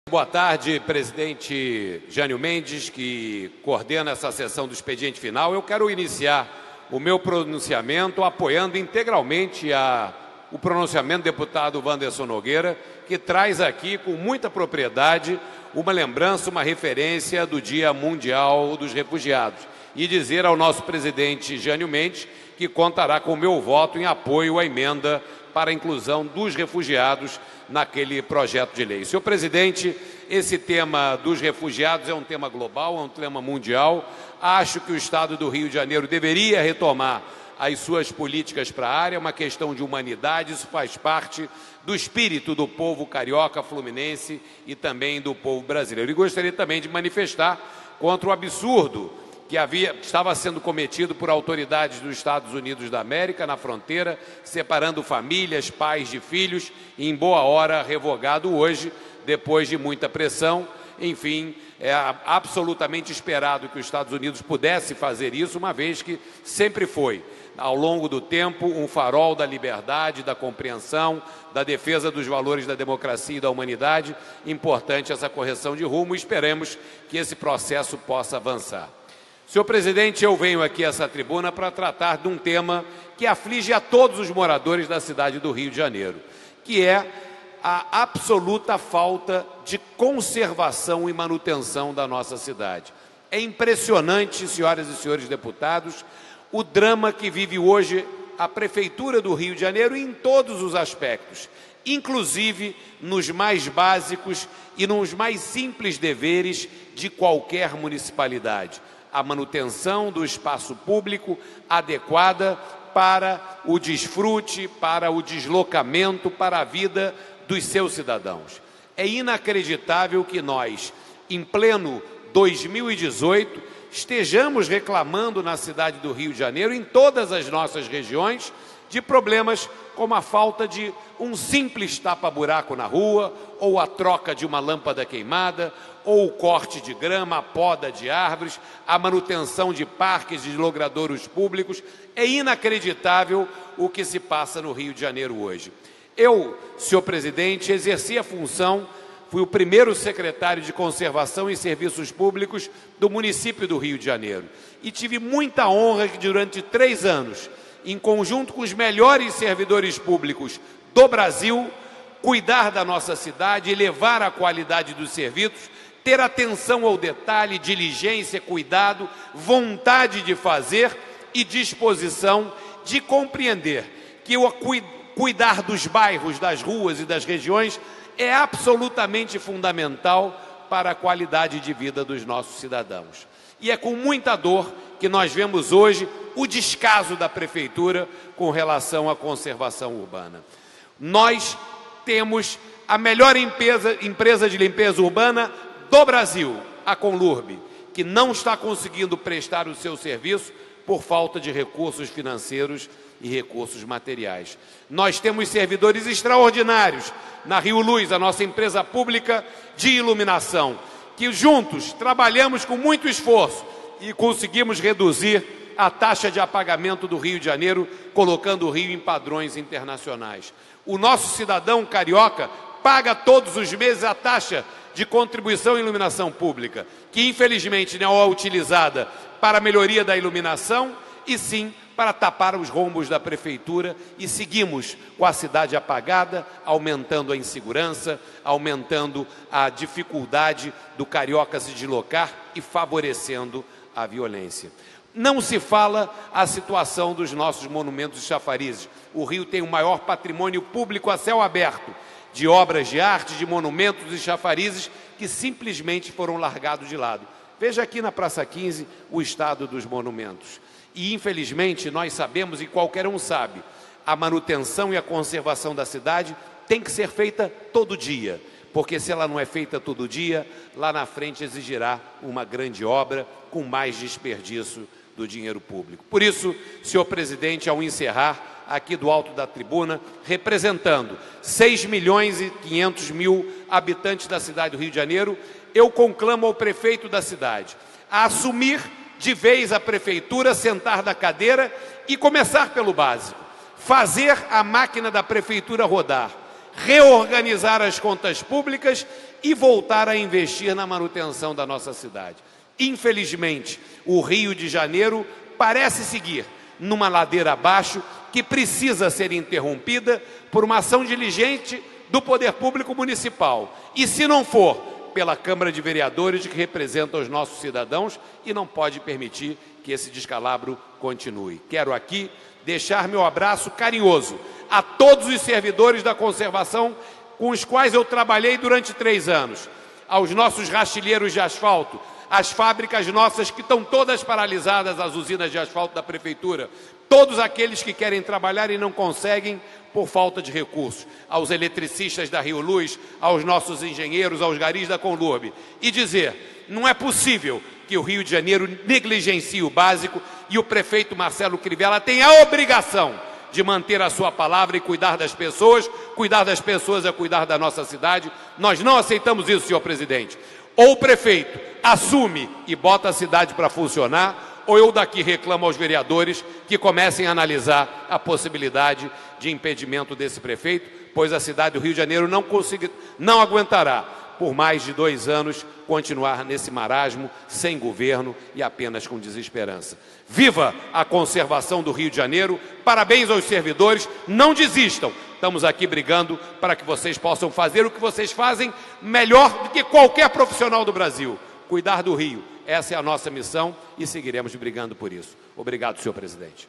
Boa tarde, presidente Jânio Mendes, que coordena essa sessão do expediente final. Eu quero iniciar o meu pronunciamento apoiando integralmente o pronunciamento do deputado Wanderson Nogueira, que traz aqui com muita propriedade uma lembrança, uma referência do Dia Mundial dos Refugiados. E dizer ao nosso presidente Jânio Mendes que contará com o meu voto em apoio à emenda para a inclusão dos refugiados naquele projeto de lei. Senhor presidente, esse tema dos refugiados é um tema global, é um tema mundial. Acho que o Estado do Rio de Janeiro deveria retomar as suas políticas para a área, é uma questão de humanidade, isso faz parte do espírito do povo carioca, fluminense e também do povo brasileiro. E gostaria também de manifestar contra o absurdo que estava sendo cometido por autoridades dos Estados Unidos da América na fronteira, separando famílias, pais de filhos, e em boa hora revogado hoje, depois de muita pressão. Enfim, é absolutamente esperado que os Estados Unidos pudesse fazer isso, uma vez que sempre foi, ao longo do tempo, um farol da liberdade, da compreensão, da defesa dos valores da democracia e da humanidade. Importante essa correção de rumo e esperemos que esse processo possa avançar. Senhor presidente, eu venho aqui a essa tribuna para tratar de um tema que aflige a todos os moradores da cidade do Rio de Janeiro, que é a absoluta falta de conservação e manutenção da nossa cidade. É impressionante, senhoras e senhores deputados, o drama que vive hoje a Prefeitura do Rio de Janeiro em todos os aspectos, inclusive nos mais básicos e nos mais simples deveres de qualquer municipalidade. A manutenção do espaço público adequada para o desfrute, para o deslocamento, para a vida dos seus cidadãos. É inacreditável que nós, em pleno 2018, estejamos reclamando na cidade do Rio de Janeiro, em todas as nossas regiões, de problemas como a falta de um simples tapa-buraco na rua, ou a troca de uma lâmpada queimada, ou o corte de grama, a poda de árvores, a manutenção de parques e de logradouros públicos. É inacreditável o que se passa no Rio de Janeiro hoje. Eu, senhor presidente, exerci a função, fui o primeiro secretário de Conservação e Serviços Públicos do município do Rio de Janeiro. E tive muita honra que durante 3 anos, em conjunto com os melhores servidores públicos do Brasil, cuidar da nossa cidade, elevar a qualidade dos serviços, ter atenção ao detalhe, diligência, cuidado, vontade de fazer e disposição de compreender que o cuidar dos bairros, das ruas e das regiões é absolutamente fundamental para a qualidade de vida dos nossos cidadãos. E é com muita dor que nós vemos hoje o descaso da Prefeitura com relação à conservação urbana. Nós temos a melhor empresa de limpeza urbana do Brasil, a Conlurb, que não está conseguindo prestar o seu serviço por falta de recursos financeiros e recursos materiais. Nós temos servidores extraordinários na Rio Luz, a nossa empresa pública de iluminação, que juntos trabalhamos com muito esforço e conseguimos reduzir a taxa de apagamento do Rio de Janeiro, colocando o Rio em padrões internacionais. O nosso cidadão carioca paga todos os meses a taxa de contribuição em iluminação pública, que infelizmente não é utilizada para a melhoria da iluminação, e sim para tapar os rombos da Prefeitura, e seguimos com a cidade apagada, aumentando a insegurança, aumentando a dificuldade do carioca se deslocar e favorecendo a violência. Não se fala a situação dos nossos monumentos e chafarizes. O Rio tem o maior patrimônio público a céu aberto, de obras de arte, de monumentos e chafarizes que simplesmente foram largados de lado. Veja aqui na Praça 15 o estado dos monumentos. E, infelizmente, nós sabemos, e qualquer um sabe, a manutenção e a conservação da cidade tem que ser feita todo dia, porque se ela não é feita todo dia, lá na frente exigirá uma grande obra com mais desperdício do dinheiro público. Por isso, senhor presidente, ao encerrar aqui do alto da tribuna, representando 6.500.000 habitantes da cidade do Rio de Janeiro, eu conclamo ao prefeito da cidade a assumir de vez a prefeitura, sentar na cadeira e começar pelo básico. Fazer a máquina da prefeitura rodar, reorganizar as contas públicas e voltar a investir na manutenção da nossa cidade. Infelizmente, o Rio de Janeiro parece seguir numa ladeira abaixo que precisa ser interrompida por uma ação diligente do poder público municipal. E se não for, pela Câmara de Vereadores, que representa os nossos cidadãos, e não pode permitir que esse descalabro continue. Quero aqui deixar meu abraço carinhoso a todos os servidores da conservação com os quais eu trabalhei durante 3 anos, aos nossos rastilheiros de asfalto, as fábricas nossas que estão todas paralisadas, as usinas de asfalto da Prefeitura, todos aqueles que querem trabalhar e não conseguem por falta de recursos, aos eletricistas da Rio Luz, aos nossos engenheiros, aos garis da Conlurb, e dizer, não é possível que o Rio de Janeiro negligencie o básico e o prefeito Marcelo Crivella tem a obrigação de manter a sua palavra e cuidar das pessoas é cuidar da nossa cidade. Nós não aceitamos isso, senhor presidente. Ou o prefeito assume e bota a cidade para funcionar, ou eu daqui reclamo aos vereadores que comecem a analisar a possibilidade de impedimento desse prefeito, pois a cidade do Rio de Janeiro não aguentará por mais de 2 anos continuar nesse marasmo, sem governo e apenas com desesperança. Viva a conservação do Rio de Janeiro, parabéns aos servidores, não desistam. Estamos aqui brigando para que vocês possam fazer o que vocês fazem melhor do que qualquer profissional do Brasil, cuidar do Rio. Essa é a nossa missão e seguiremos brigando por isso. Obrigado, senhor presidente.